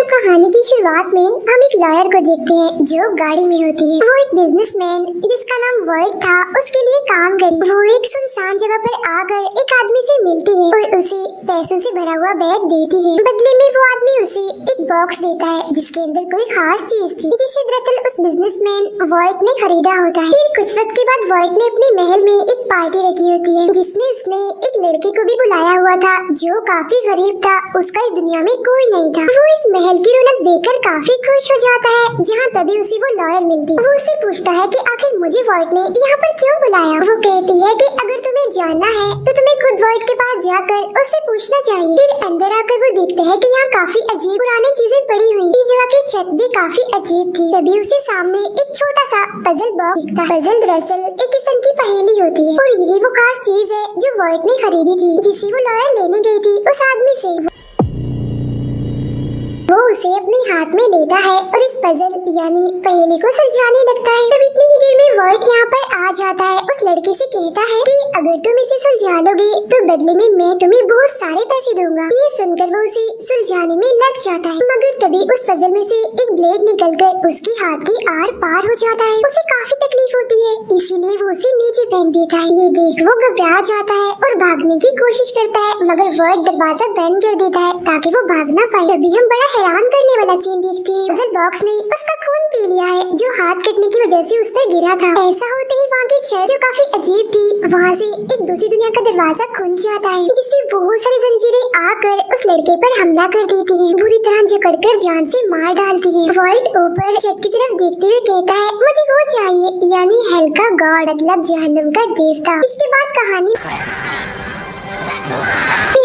कहानी की शुरुआत में हम एक लॉयर को देखते हैं जो गाड़ी में होती है। वो एक बिजनेसमैन जिसका नाम वर्ड था उसके लिए काम करी। वो एक सुनसान जगह पर आकर एक आदमी से मिलती है और उसे पैसों से भरा हुआ बैग देती है। बदले में वो आदमी उसे एक बॉक्स देता है जिसके अंदर कोई खास चीज थी जिसे दरअसल उस बिजनेसमैन वर्ड ने खरीदा होता है। फिर कुछ वक्त के बाद वर्ड ने अपने महल में एक पार्टी रखी होती है जिसमें उसने एक लड़के को भी बुलाया हुआ था जो काफी गरीब था। उसका इस दुनिया में कोई नहीं था। वो इस महल की रौनक देखकर काफी खुश हो जाता है जहाँ तभी उसे वो लॉयर मिलती है। वो उससे पूछता है कि आखिर मुझे वर्ड ने यहाँ पर क्यों बुलाया। वो कहती है कि अगर तुम्हें जानना है तो तुम्हें खुद वर्ड के पास जाकर उससे पूछना चाहिए। फिर अंदर आकर वो देखते हैं कि यहाँ काफी अजीब पुरानी चीजें पड़ी हुई। इस जगह की छत भी काफी अजीब थी। तभी उसे सामने एक छोटा सा पजल बॉक्स दिखता है। पजल दरअसल एक किस्म की पहेली होती है और यही वो खास चीज है जो वर्ड ने खरीदी थी जिसे वो लॉयर लेने गई थी उस आदमी से। वो उसे अपने हाथ में लेता है और इस पजल यानी पहेली को सुलझाने लगता है। तब इतनी ही देर में वर्ड यहाँ पर आ जाता है। उस लड़के से कहता है कि अगर तुम इसे सुलझा लोगे तो बदले में मैं तुम्हें बहुत सारे पैसे दूंगा। ये सुनकर वो उसे सुलझाने में लग जाता है मगर तभी उस पजल में से एक ब्लेड निकलकर उसके हाथ के आर पार हो जाता है। उसे काफी तकलीफ होती है इसीलिए वो उसे नीचे फेंक देता है। ये देख वो घबरा जाता है और भागने की कोशिश करता है मगर वर्ड दरवाजा बंद कर देता है ताकि वो भाग ना पाए। तभी हम बड़ा हैरान करने वाला सीन देखते हैं। पजल बॉक्स ने उसका खून पी लिया है जो हाथ कटने की वजह से उस पर गिरा था। ऐसा होते ही वहाँ की छत जो काफी अजीब थी वहाँ से एक दूसरी दुनिया का दरवाजा खुल जाता है जिससे बहुत सारी जंजीरें आकर उस लड़के पर हमला कर देती हैं। बुरी तरह जकड़कर जान से मार डालती है। वर्ड ऊपर छत की तरफ देखते हुए कहता है मुझे वो चाहिए यानी हेल का गॉड मतलब जहन्नुम का देवता। इसके बाद कहानी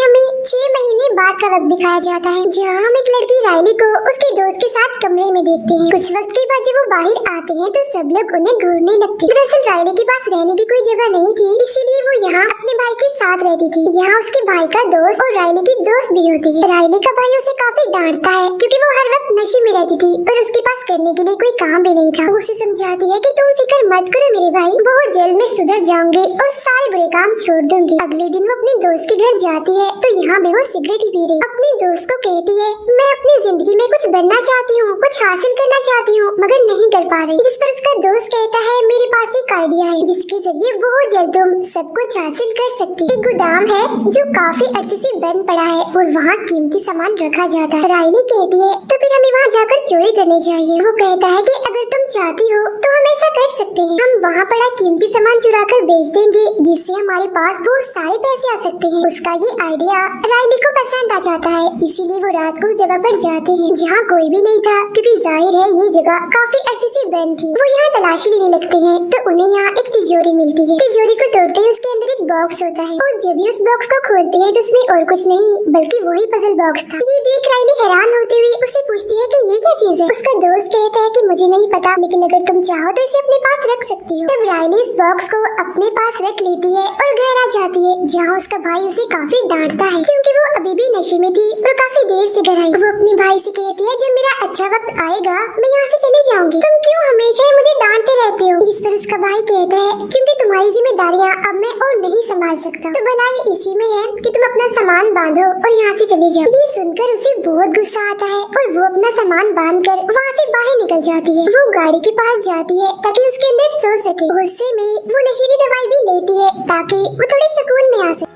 हमें 6 महीने बाद का वक्त दिखाया जाता है जहाँ हम एक लड़की राइली को उसके दोस्त के साथ कमरे में देखते हैं। कुछ वक्त के बाद जब वो बाहर आते हैं तो सब लोग उन्हें घूरने लगते हैं। दरअसल राइली के पास रहने की कोई जगह नहीं थी इसीलिए वो यहाँ अपने भाई के साथ रहती थी। यहाँ उसके भाई का दोस्त और राइली की दोस्त भी होती है। राइली का भाई उसे काफी डांटता है क्योंकि वो हर वक्त नशे में रहती थी और उसके पास करने के लिए कोई काम भी नहीं था। वो उसे समझाती है कि तुम फिक्र मत करो मेरे भाई, बहुत जल्द मैं सुधर जाऊंगी और सारे बुरे काम छोड़ दूंगी। अगले दिन वो अपने दोस्त के घर जाती है तो यहाँ भी वो सिगरेट ही पी रही। अपने दोस्त को कहती है मैं अपनी जिंदगी में कुछ बनना चाहती हूँ, कुछ हासिल करना चाहती हूँ मगर नहीं कर पा रही। जिस पर उसका दोस्त कहता है मेरे पास एक आइडिया है जिसके जरिए बहुत जल्द तुम सब कुछ हासिल कर सकती। एक गोदाम है जो काफी अर्से से बंद पड़ा है और वहाँ कीमती सामान रखा जाता है। राइली कहती है तो फिर हमें वहाँ जाकर चोरी करनी चाहिए। वो कहता है कि अगर तुम चाहती हो तो हम ऐसा कर सकते हैं, हम वहाँ पड़ा कीमती सामान चुरा कर बेच देंगे जिससे हमारे पास बहुत सारे पैसे आ सकते हैं। उसका ये आइडिया राइली को पसंद आ जाता है इसीलिए वो रात को उस जगह पर जाते हैं जहाँ कोई भी नहीं था क्योंकि जाहिर है ये जगह काफी अरसे से बंद थी। वो यहाँ तलाशी लेने लगते हैं तो उन्हें यहाँ एक तिजोरी मिलती है। तिजोरी को तोड़ते ही उसके अंदर एक बॉक्स होता है और जब भी उस बॉक्स को खोलते हैं तो उसमें और कुछ नहीं बल्कि वही पजल बॉक्स था। ये देख राइली हैरान होते हुए उससे पूछती है कि ये क्या चीज है। उसका दोस्त कहता है कि मुझे नहीं पता लेकिन अगर तुम चाहो तो इसे अपने पास रख सकती हो। तब राइली उस बॉक्स को अपने पास रख लेती है और घर आ जाती है जहाँ उसका भाई उसे काफी डांटता है क्योंकि वो अभी भी नशे में थी और काफी देर से घर आई। वो अपने भाई से कहती है जब मेरा अच्छा वक्त आएगा मैं यहाँ से चली जाऊंगी, तुम क्यों हमेशा ही मुझे डांटते रहते हो। जिस पर उसका भाई कहता है क्योंकि तुम्हारी जिम्मेदारियाँ अब मैं और नहीं संभाल सकता, तो भलाई इसी में है कि तुम अपना सामान बांधो और यहाँ से चली जाओ। ये सुनकर उसे बहुत गुस्सा आता है और वो अपना सामान बांध कर वहाँ से बाहर निकल जाती है। वो गाड़ी के पास जाती है ताकि उसके अंदर सो सके। गुस्से में वो नशे की दवाई भी लेती है ताकि वो थोड़े सुकून में आ सके।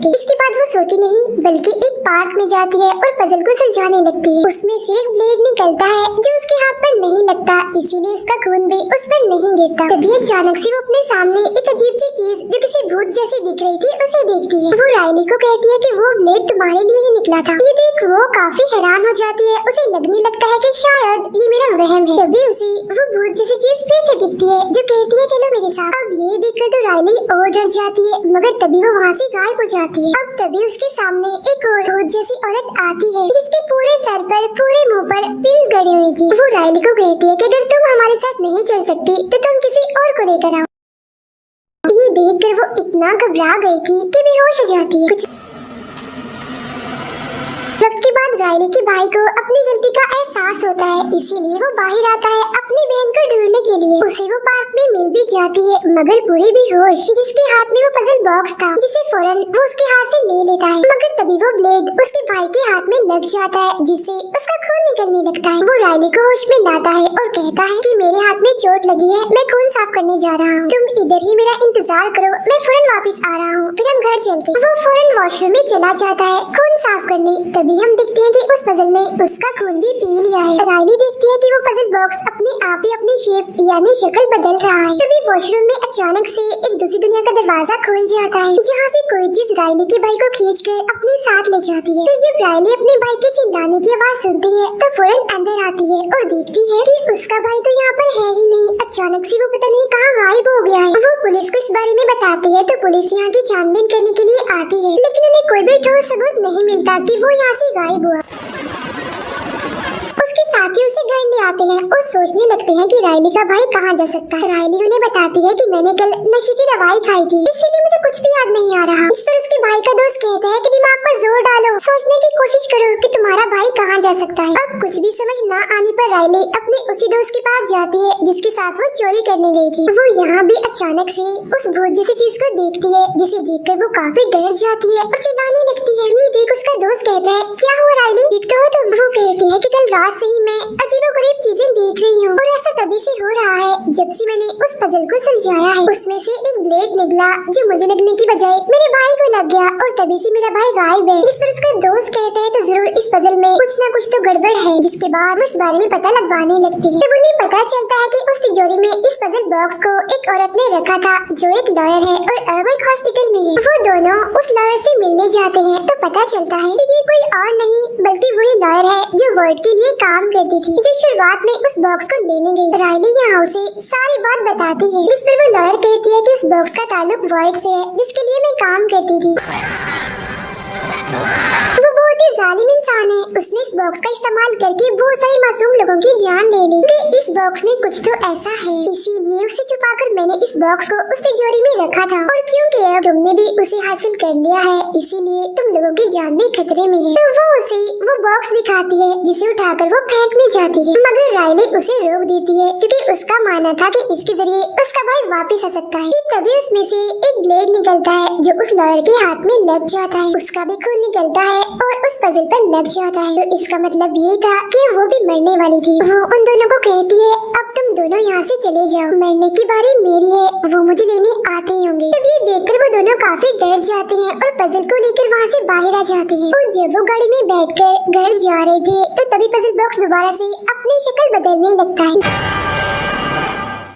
इसके बाद वो सोती नहीं बल्कि एक पार्क में जाती है और पजल को सुलझाने लगती है। उसमें से एक ब्लेड निकलता है जो उसके हाथ पर नहीं लगता इसीलिए उसका खून भी उस पर नहीं गिरता। तभी अचानक से वो अपने सामने एक अजीब सी चीज जो किसी भूत जैसे दिख रही थी उसे देखती है। वो राइली को कहती है कि वो ब्लेड तुम्हारे लिए ही निकला था। ये देख वो काफी हैरान हो जाती है। उसे लगने लगता है कि शायद ये मेरा वहम है। तभी उसे वो भूत जैसी चीज फिर से दिखती है जो कहती है चलो मेरे साथ। अब ये देखकर तो राइली और डर जाती है मगर तभी वो वहाँ से गायब हो जाती है। अब तभी उसके सामने एक और भूत जैसी औरत आती है जिसके पूरे सर पर पूरे मुंह पर पिन गड़ी हुई थी। वो राइली को कहती है कि अगर तुम हमारे साथ नहीं चल सकती तो तुम किसी और को लेकर आओ। ये देखकर वो इतना घबरा गई थी कि बेहोश हो जाती है। कुछ वक्त के बाद रायली के भाई को अपनी गलती का एहसास होता है, इसीलिए वो बाहर आता है अपनी बहन को ढूंढने के लिए। उसे वो पार्क में मिल भी जाती है, मगर पूरी बेहोश, जिसके हाथ में वो पजल बॉक्स था, जिसे फौरन वो उसके हाथ से ले लेता है। मगर तभी वो ब्लेड उसके भाई के हाथ में लग जाता है, जिससे उसका खून निकलने लगता है। वो रायली को होश में लाता है और कहता है कि मेरे हाथ में चोट लगी है, मैं खून साफ करने जा रहा हूँ, तुम इधर ही मेरा इंतजार करो, मैं फौरन वापस आ रहा हूँ, फिर हम घर चलते हैं। वो फौरन वॉशरूम में चला जाता है खून साफ करने। तभी हम देखते हैं कि उस पजल ने उसका खून भी पी लिया है। रायली देखती है कि वो पजल बॉक्स अपने आप ही अपनी शेप यानी शक्ल बदल रहा है। तभी वॉशरूम में अचानक से एक दूसरी दुनिया का दरवाजा खुल जाता है, जहाँ से कोई चीज रायली के भाई को खींचकर अपने साथ ले जाती है। फिर जब रायली अपने भाई के चिल्लाने की आवाज सुनती है तो फौरन अंदर आती है और देखती है कि उसका भाई तो यहाँ पर है ही नहीं। अचानक से वो पता नहीं कहाँ गायब हो गया है। वो पुलिस को इस बारे में बताती है तो पुलिस यहाँ की छानबीन करने के लिए आती है, लेकिन उन्हें कोई भी ठोस सबूत नहीं मिलता कि वो यहाँ से गायब हुआ। उसके साथी उसे घर ले आते हैं और सोचने लगते हैं कि रायली का भाई कहाँ जा सकता है। रायली उन्हें बताती है कि मैंने कल नशे की दवाई खाई थी, इसीलिए मुझे कुछ भी याद नहीं आ रहा। इस पर उसके भाई का दोस्त कहता है कि दिमाग पर जोर डालो, सोचने की कोशिश करो कि तुम्हारा भाई कहाँ जा सकता है। अब कुछ भी समझ न आने पर रायली अपने उसी दोस्त के पास जाती है जिसके साथ वो चोरी करने गई थी। वो यहाँ भी अचानक से उस भूत जैसी चीज को देखती है, जिसे देखकर वो काफी डर जाती है और चिल्लाने लगती है। ये देख उसका दोस्त कहता है क्या हुआ रायली, ठीक तो हो तुम? वो कहती है कि कल रात से ही मैं अजीबोगरीब चीजें देख रही हूँ और ऐसा तभी से हो रहा है जब से मैंने उस पजल को सुलझाया है। उसमें से एक ब्लेड निकला जो मुझे लगने की बजाय मेरे भाई को लग गया और तभी से मेरा भाई गायब है। जिस पर उसका दोस्त कहता है तो जरूर इस पजल में कुछ न कुछ तो गड़बड़ है। जिसके बाद वो इस बारे में पता लगवाने लगती है। तब उन्हें पता चलता है कि उस तिजोरी में इस पजल बॉक्स को एक औरत ने रखा था जो एक लॉयर है और अब एक हॉस्पिटल में है। वो दोनों उस लॉयर से मिलने जाते हैं तो पता चलता है कि ये कोई और नहीं बल्कि वही लॉयर है जो वर्ड के लिए काम करती थी, जो शुरुआत में उस बॉक्स को लेने गई। रायली यहाँ उसे सारी बात बताती है, जिस पर वो लॉयर कहती है कि उस बॉक्स का ताल्लुक वर्ड से है जिसके लिए मैं काम करती थी। वो बहुत ही जालिम इंसान है, उसने इस बॉक्स का इस्तेमाल करके बहुत सारे मासूम लोगों की जान ले ली। इस बॉक्स में कुछ तो ऐसा है, इसीलिए उसे छुपाकर मैंने इस बॉक्स को उस तिजोरी में रखा था और क्योंकि अब तुमने भी उसे हासिल कर लिया है इसीलिए तुम लोगों की जान भी खतरे में है। तो वो उसे वो बॉक्स दिखाती है जिसे उठाकर वो फेंकने जाती है, मगर रायली उसे रोक देती है क्योंकि उसका मानना था कि इसके जरिए उसका भाई वापस आ सकता है। तभी उसमें से एक ब्लेड निकलता है जो उस लॉयर के हाथ में लग जाता है, उसका भी खून निकलता है और उस पजल पर लग जाता है। तो इसका मतलब ये था कि वो भी मरने वाली थी। वो उन दोनों को कहती है अब तुम दोनों यहाँ से चले जाओ, मरने की बारी मेरी है, वो मुझे लेने आते ही होंगे। तब ये देखकर वो दोनों काफी डर जाते हैं और पजल को लेकर वहाँ से बाहर आ जाते हैं। और जब वो गाड़ी में बैठकर घर जा रहे थे तो तभी पजल बॉक्स दोबारा से अपनी शक्ल बदलने लगता है।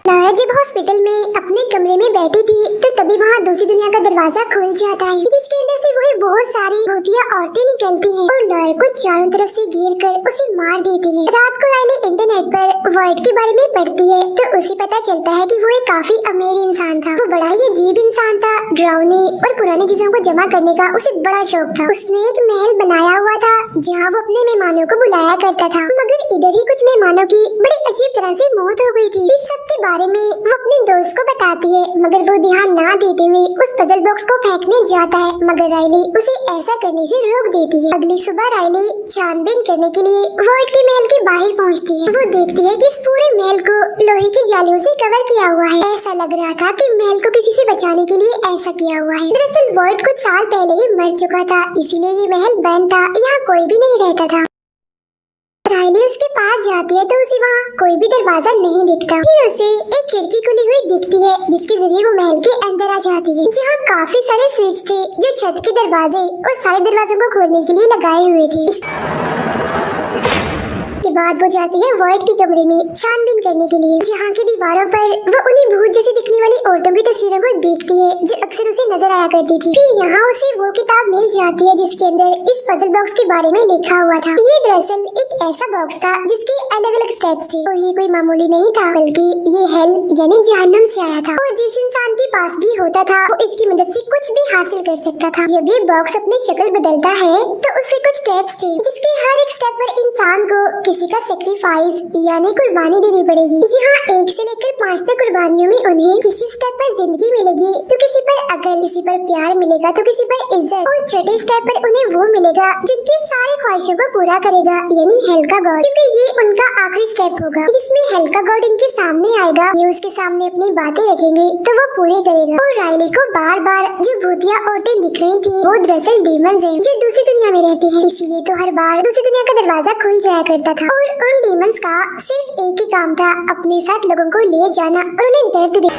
लारा जब हॉस्पिटल में अपने कमरे में बैठी थी तो तभी वहाँ दूसरी दुनिया का दरवाजा खुल जाता है, जिसके अंदर से वही बहुत सारी भूतिया औरतें निकलती हैं और लॉयर को चारों तरफ से घेर कर उसे मार देती है। रात को रायली इंटरनेट पर वर्ड के बारे में पढ़ती है तो उसे पता चलता है कि वो एक काफी अमीर इंसान था। वो बड़ा ही अजीब इंसान था, डरावनी और पुरानी चीजों को जमा करने का उसे बड़ा शौक था। उसने एक महल बनाया हुआ था जहाँ वो अपने मेहमानों को बुलाया करता था, मगर इधर ही कुछ मेहमानों की बड़ी अजीब तरह से मौत हो गई थी। इस सब के बारे में वो अपने दोस्त को बताती है, मगर वो ध्यान ना देते हुए उस पजल बॉक्स को फेंकने जाता है, मगर रायली उसे ऐसा करने से रोक देती है। अगली सुबह रायली छानबीन करने के लिए वर्ड के महल के बाहर पहुंचती है। वो देखती है कि इस पूरे महल को लोहे की जालियों से कवर किया हुआ है। ऐसा लग रहा था कि महल को किसी से बचाने के लिए ऐसा किया हुआ है। दरअसल वर्ड कुछ साल पहले ही मर चुका था, इसीलिए ये महल बंद था, यहाँ कोई भी नहीं रहता था। रायली उसके पास जाती है तो उसे वहाँ कोई भी दरवाजा नहीं दिखता। फिर उसे एक खिड़की खुली हुई दिखती है जिसके जरिए वो महल के अंदर आ जाती है, जहाँ काफी सारे स्विच थे जो छत के दरवाजे और सारे दरवाजों को खोलने के लिए लगाए हुए थे। के बाद वो जाती है वर्ड के कमरे में छानबीन करने के लिए, जहाँ की दीवारों पर वो उन्हीं भूत जैसी दिखने वाली औरतों की तस्वीरों को देखती है जो अक्सर उसे नजर आया करती थी। फिर यहाँ उसे वो किताब मिल जाती है जिसके अंदर इस पजल बॉक्स के बारे में लिखा हुआ था। ये दरअसल एक ऐसा बॉक्स था जिसके अलग अलग स्टेप्स थे और ये कोई मामूली नहीं था, बल्कि ये हेल यानी जहन्नुम से आया था और जिस इंसान के पास भी होता था वो इसकी मदद से कुछ भी हासिल कर सकता था। जब ये बॉक्स अपनी शक्ल बदलता है तो उसके कुछ स्टेप्स थे जिसके हर एक स्टेप पर इंसान को किसी का सेक्रीफाइस यानी कुर्बानी देनी पड़ेगी। जहाँ 1 से लेकर 5 तक कुर्बानियों में उन्हें किसी स्टेप पर जिंदगी मिलेगी, तो किसी पर अकल, किसी पर प्यार मिलेगा, तो किसी पर इज्जत, और छठे स्टेप पर उन्हें वो मिलेगा जिनकी सारी ख्वाहिशों को पूरा करेगा, यानी हेल का गॉड। क्योंकि ये उनका आखिरी स्टेप होगा जिसमें हेल का गॉड इनके सामने आएगा। ये उसके सामने अपनी बातें रखेंगे तो वो पूरी करेगा। और राइली को बार बार जो भूतिया औरतें दिख रही थी वो दरअसल डीमंस हैं जो दूसरी दुनिया में रहती हैं। इसीलिए तो हर बार दूसरी दुनिया का दरवाजा खुल जाया करता था और उन डीमंस का सिर्फ एक ही काम था, अपने साथ लोगों को ले जाना और उन्हें दर्द दे।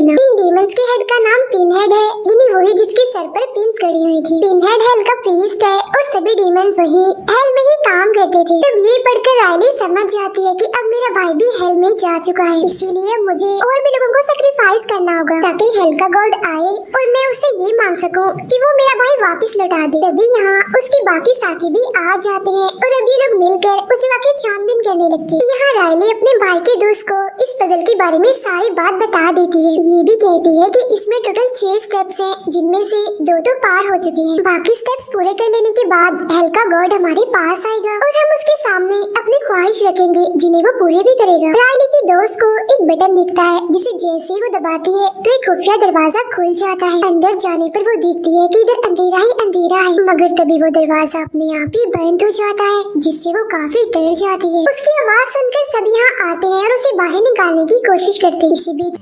इन डीमंस के हेड का नाम पिनहेड है, यानी वही जिसके सर पर पिन्स गड़ी हुई थी। पिनहेड हेल का प्रीस्ट है और सभी डीमंस वही हेल में ही काम करते थे। तब ये पढ़कर राइली समझ जाती है कि अब मेरा भाई भी हेल में जा चुका है, इसीलिए मुझे और भी लोगों को सेक्रीफाइस करना होगा ताकि हेल का गॉड आए और मैं उससे ये मांग सकूं कि वो मेरा भाई वापस लौटा दे। तभी यहाँ उसके बाकी साथी भी आ जाते हैं और अब ये लोग मिलकर उस जगह की छानबीन करने लगती है। यहाँ राइली अपने भाई के दोस्त को इस पजल के बारे में सारी बात बता देती है। ये भी कहती है कि इसमें टोटल 6 स्टेप्स हैं, जिनमें से 2 तो पार हो चुके हैं। बाकी स्टेप्स पूरे कर लेने के बाद हेल का गॉड हमारे पास आएगा और हम उसके सामने अपनी ख्वाहिश रखेंगे जिन्हें वो पूरे भी करेगा। राइली की दोस्त को एक बटन दिखता है जिसे जैसे ही वो दबाती है तो एक खुफिया दरवाजा खुल जाता है। अंदर जाने पर वो देखती है कि इधर अंधेरा ही अंधेरा है, मगर तभी वो दरवाजा अपने आप ही बंद हो जाता है जिससे वो काफी डर जाती है। उसकी आवाज सुनकर सब यहाँ आते हैं और उसे बाहर निकालने की कोशिश करते हैं। इसी बीच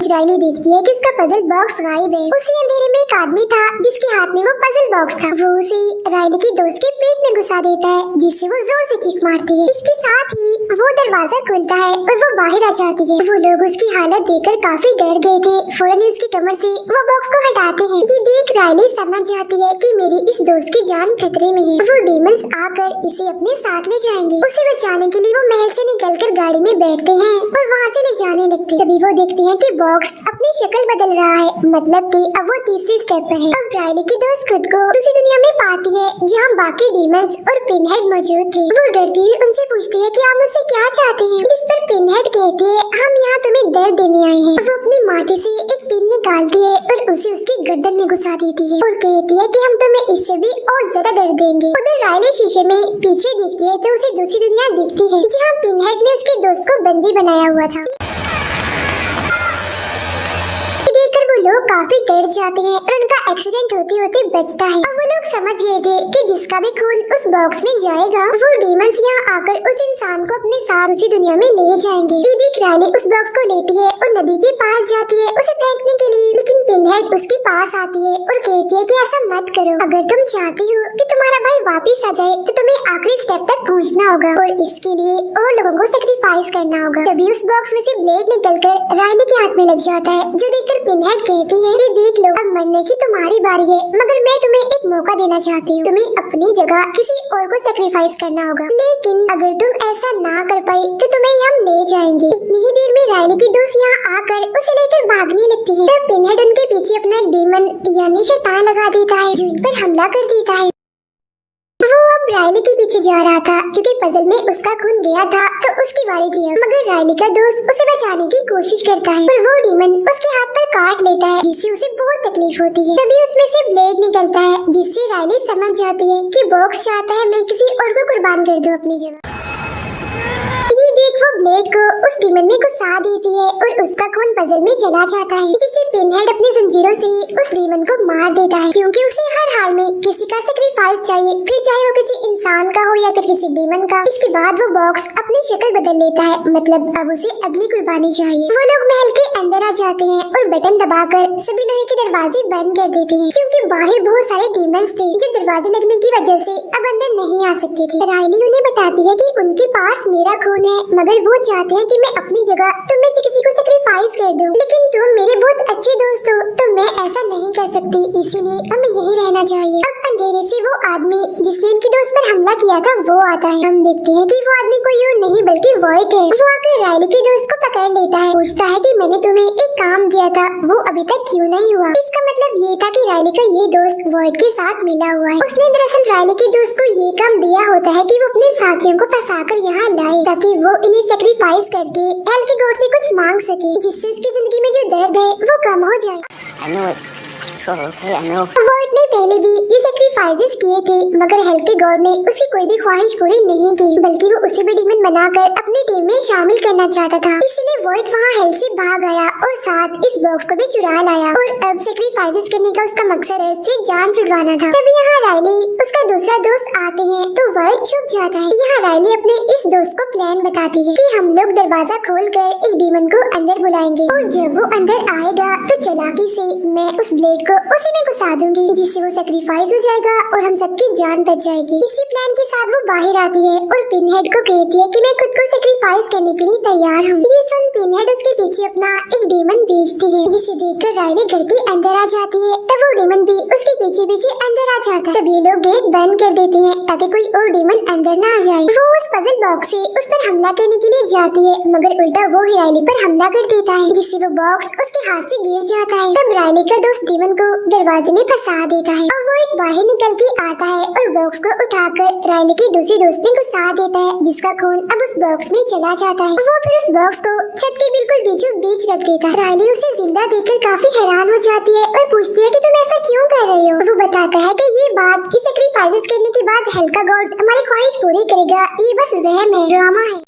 राइली देखती है कि उसका पजल बॉक्स गायब है। उसी अंधेरे में एक आदमी था जिसके हाथ में वो पजल बॉक्स था। वो उसे राइली की दोस्त के पेट में घुसा देता है जिससे वो जोर से चीख मारती है। इसके साथ ही वो दरवाजा खुलता है और वो बाहर आ जाती है। वो लोग उसकी हालत देखकर काफी डर गए थे। फौरन उसकी कमर से वो बॉक्स को हटाते हैं। ये देख राइली समझ जाती है कि मेरी इस दोस्त की जान खतरे में है। वो डीमंस आकर इसे अपने साथ ले जाएंगे। उसे बचाने के लिए वो महल से निकलकर गाड़ी में बैठते हैं और वहाँ से ले जाने लगते हैं। तभी वो देखते हैं कि बॉक्स अपनी शक्ल बदल रहा है, मतलब कि अब वो तीसरी स्टेप पर है। अब राइली की दोस्त खुद को दूसरी दुनिया में पाती है जहाँ बाकी डीमंस और पिनहेड मौजूद थे। वो डरती हुई उनसे पूछती है कि आप मुझसे क्या चाहते हैं, जिस पर पिनहेड कहती है हम यहाँ तुम्हें दर्द देने आए हैं। वो अपनी माथे से एक पिन निकालती है और उसे उसकी गर्दन में घुसा देती है और कहती है कि हम तुम्हें इससे भी और ज्यादा दर्द देंगे। उधर राइली शीशे में पीछे देखती है तो उसे दूसरी दुनिया दिखती है जहाँ पिनहेड ने उसके दोस्त को बंदी बनाया हुआ था। देखकर वो लोग काफी डर जाते हैं और उनका एक्सीडेंट होते होते बचता है। अब वो लोग समझ गए थे कि जिसका भी खून उस बॉक्स में जाएगा वो डीमंस यहाँ आकर उस इंसान को अपने साथ उसी दुनिया में ले जाएंगे। ये देख राइली उस बॉक्स को लेती है और नदी के पास जाती है उसे फेंकने के लिए, लेकिन पिनहेड उसके पास आती है और कहती है कि ऐसा मत करो। अगर तुम चाहती हो कि तुम्हारा भाई वापिस आ जाए तो तुम्हें आखिरी स्टेप तक पहुँचना होगा और इसके लिए और लोगों को सेक्रीफाइस करना होगा। तभी उस बॉक्स में से ब्लेड निकलकर राइली के हाथ में लग जाता है, जो देखकर पिनहेड कहती है कि देख लो अब मरने की तुम्हारी बारी है, मगर मैं तुम्हें एक मौका देना चाहती हूँ। तुम्हें अपनी जगह किसी और को सेक्रीफाइस करना होगा, लेकिन अगर तुम ऐसा ना कर पाई तो तुम्हें हम ले जाएंगे। इतनी ही देर में राइली की दोस्त यहाँ आकर उसे लेकर भागने लगती है। तब पिनहेड उनके पीछे अपना डीमन यानी शैतान लगा देता है जो इन पर हमला कर देता है। वो अब राइली के पीछे जा रहा था क्योंकि पजल में उसका खून गया था तो उसकी बारी थी। मगर राइली का दोस्त उसे बचाने की कोशिश करता है पर वो डीमन उसके हाथ पर काट लेता है जिससे उसे बहुत तकलीफ होती है। तभी उसमें से ब्लेड निकलता है जिससे राइली समझ जाती है कि बॉक्स चाहता है मैं किसी और को कुर्बान कर दूं अपनी जगह। ये देख वो ब्लेड को उस डीमन में घुसा देती है और उसका खून पजल में चला जाता है, जिससे पिनहेड अपनी जंजीरों से उस डीमन को मार देता है क्योंकि उसे हर हाल में किसी का सेक्रीफाइस चाहिए, फिर चाहे वो किसी इंसान का हो या फिर किसी डीमन का। इसके बाद वो बॉक्स अपनी शक्ल बदल लेता है, मतलब अब उसे अगली कुर्बानी चाहिए। वो लोग महल के अंदर आ जाते हैं और बटन दबाकर सभी लोहे के दरवाजे बंद कर देते हैं क्योंकि बाहर बहुत सारे डीमंस थे जो दरवाजे लगने की वजह से अब अंदर नहीं आ सकते थे। राइली उन्हें बताती है कि उनके पास मेरा खून है, मगर वो चाहते हैं कि मैं अपनी जगह तुम में से किसी को सेक्रीफाइस कर दूं, लेकिन तुम मेरे बहुत अच्छे दोस्त हो तो मैं ऐसा नहीं कर सकती, इसीलिए हमें यही रहना चाहिए। अब अंधेरे से वो आदमी जिसने इनकी दोस्त पर हमला किया था वो आता है। हम देखते हैं कि वो आदमी कोई और नहीं बल्कि वॉइट है। वो आकर राइली की दोस्त को पकड़ लेता है, पूछता है कि मैंने तुम्हें एक काम दिया था वो अभी तक क्यों नहीं हुआ। इसका मतलब ये था कि राइली का ये दोस्त वॉइट के साथ मिला हुआ है। उसने दरअसल राइली की दोस्त को ये काम दिया होता है कि वो अपने साथियों को फंसाकर यहाँ लाए ताकि वो इन्हें सेक्रीफाइस करके हेल के गॉड से कुछ मांग सके, जिससे उसकी जिंदगी में जो दर्द है वो कम हो जाए। वॉइड ने पहले भी ये सैक्रिफाइसेस किए थे, मगर हेल के गॉड ने उसकी कोई भी ख्वाहिश पूरी नहीं की, बल्कि वो उसे भी डीमन बनाकर अपनी टीम में शामिल करना चाहता था। इसलिए वॉइड वहाँ हेल से भाग आया और साथ इस बॉक्स को भी चुरा लाया, और अब सैक्रिफाइसेस करने का उसका मकसद है से जान छुड़वाना था। तभी यहाँ राइली उसका दूसरा दोस्त आते हैं तो वॉइड छुप जाता है। यहाँ राइली अपने इस दोस्त को प्लान बताती है कि हम लोग दरवाजा खोलकर एक डीमन को अंदर बुलाएंगे, और जब वो अंदर आएगा तो चालाकी से मैं उस ब्लेड को उसी में घुसा दूंगी, जिससे वो सैक्रिफाइस हो जाएगा और हम सबकी जान बच जाएगी। इसी प्लान के साथ वो बाहर आती है और पिनहेड को कहती है कि मैं खुद को सैक्रिफाइस करने के लिए तैयार हूँ। ये सुन पिनहेड उसके पीछे अपना एक डीमन भेजती है, जिसे देखकर राइली घर के अंदर आ जाती है। तब वो डीमन भी उसके पीछे पीछे अंदर आ जाता है। तब ये लोग गेट बंद कर देते हैं ताकि कोई और डीमन अंदर न आ जाए। वो उस पजल बॉक्स से उस पर हमला करने के लिए जाती है, मगर उल्टा वो ही राइली पर हमला कर देता है, जिससे वो बॉक्स उसके हाथ से गिर जाता है। तब राइली का दोस्त डीमन को दरवाजे में फंसा देता है और वो एक बाहर निकल के आता है और बॉक्स को उठाकर राइली के दूसरे दोस्त में घुसा देता है, जिसका खून अब उस बॉक्स में चला जाता है। वो फिर उस बॉक्स को छत के बिल्कुल बीचों बीच रख देता है। राइली उसे जिंदा देखकर काफी हैरान हो जाती है और पूछती है कि तुम ऐसा क्यों कर रही हो। वो बताता है कि ये बात कि सैक्रिफाइसेस करने के बाद हेल का गॉड हमारी ख्वाहिश पूरी करेगा, ये बस वहम है, ड्रामा है।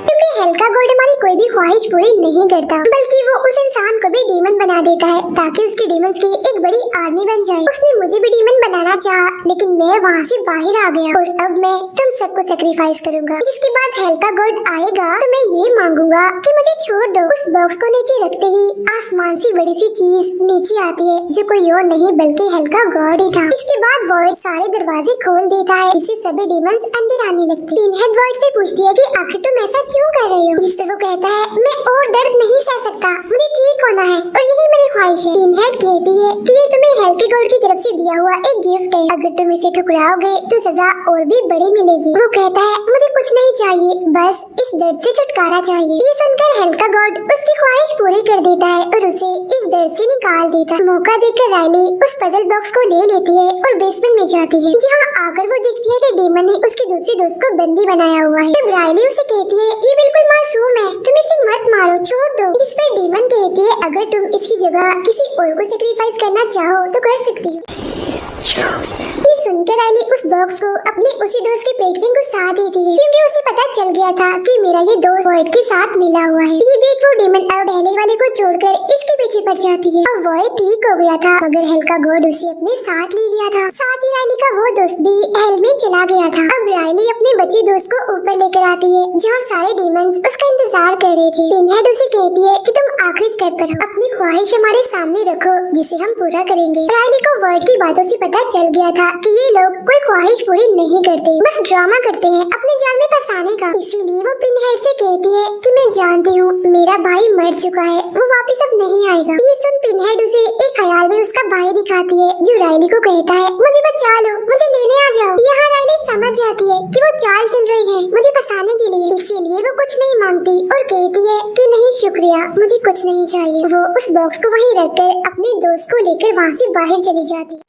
क्योंकि हेल का गॉड हमारी कोई भी ख्वाहिश पूरी नहीं करता, बल्कि वो उस इंसान को भी डीमन बना देता है ताकि उसके डीमंस की एक बड़ी आर्मी बन जाए। उसने मुझे भी डीमन बनाना चाहा, लेकिन मैं वहाँ से बाहर आ गया और अब मैं तुम सबको सैक्रिफाइस करूंगा। जिसके बाद हेल का गॉड आएगा तो मैं ये मांगूंगा कि मुझे छोड़ दो। उस बॉक्स को नीचे रखते ही आसमान से बड़ी सी चीज नीचे आती है, जो कोई और नहीं बल्कि हेल का गॉड ही था। इसके बाद वॉइड सारे दरवाजे खोल देता है, इससे सभी डीमंस अंदर आने लगते हैं। पिनहेड वॉइड से पूछती है कि आखिर तुम ऐसा क्यों कर रहे हो, जिस पर वो कहता है मैं और दर्द नहीं सह सकता, मुझे ठीक होना है और यही मेरी ख्वाहिश है। पिनहेड कहती है कि ये तुम्हें हेल के गॉड की तरफ से दिया हुआ एक गिफ्ट है, अगर तुम इसे ठुकराओगे तो सजा और भी बड़ी मिलेगी। वो कहता है मुझे कुछ नहीं चाहिए, बस इस दर्द से छुटकारा चाहिए। ये सुनकर हेल का गॉड उसकी ख्वाहिश पूरी कर देता है और उसे इस दर्द से निकाल देता है। मौका देकर राइली उस पजल बॉक्स को ले लेती है और बेसमेंट में जाती है, जहाँ आकर वो देखती है कि डीमन ने उसके दूसरे दोस्त को बंदी बनाया हुआ है। तब राइली उसे कहती है ये बिल्कुल मासूम है, तुम इसे मत मारो, छोड़ दो। जिस पर डीमन कहती है अगर तुम इसकी जगह किसी और को सैक्रिफाइस करना चाहो तो कर सकती हो। ये सुनकर राइली उस बॉक्स को अपने उसी दोस्त के पेट में घुसा देती है, क्योंकि उसे पता चल गया था कि मेरा ये दोस्त वॉइड के साथ मिला हुआ है। ये देख वो डीमन अब पहले वाले को छोड़कर इसके पीछे पड़ जाती है। अब वॉइड ठीक हो गया था, मगर हेल का गॉड उसे अपने साथ ले लिया था। साथ ही राइली का वो दोस्त भी हेल में चला गया था। अब राइली अपने बचे दोस्त को ऊपर लेकर आती है, जहाँ सारे डीमंस उसका इंतजार कर रहे थे। पिनहेड उसे कहती है कि तुम आखिरी स्टेप पर हो, अपनी ख्वाहिश हमारे सामने रखो जिसे हम पूरा करेंगे। राइली को वॉइड की बातों से पता चल गया था कि ये लोग कोई ख्वाहिश पूरी नहीं करते, बस ड्रामा करते हैं अपने जाल में फंसाने का। इसीलिए वो पिनहेड से कहती है कि मैं जानती हूँ मेरा भाई मर चुका है, वो वापस अब नहीं आएगा। ये सुन पिनहेड उसे एक ख्याल में उसका भाई दिखाती है, जो राइली को कहता है मुझे बचा लो, मुझे लेने आ जाओ। यहाँ राइली समझ जाती है कि वो चाल चल रही है मुझे फंसाने के लिए, इसीलिए वो कुछ नहीं मांगती और कहती है कि नहीं शुक्रिया, मुझे कुछ नहीं चाहिए। वो उस बॉक्स को वहीं रखकर अपने दोस्त को लेकर वहाँ से बाहर चली जाती है।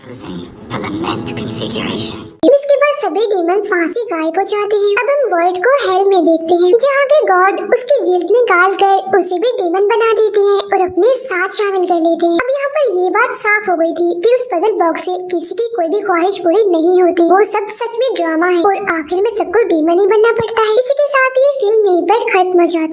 इसके बाद सभी डीमंस वहाँ से गायब हो जाते हैं। अब हम वॉइड को हेल में देखते हैं, जहाँ के गॉड उसकी जिल्द निकाल कर उसे भी डीमन बना देते हैं और अपने साथ शामिल कर लेते हैं। अब यहाँ पर ये बात साफ हो गई थी कि उस पजल बॉक्स से किसी की कोई भी ख्वाहिश पूरी नहीं होती, वो सब सच में ड्रामा है और आखिर में सबको डीमन ही बनना पड़ता है। इसी के साथ ये फिल्म यहीं पर खत्म हो जाती है।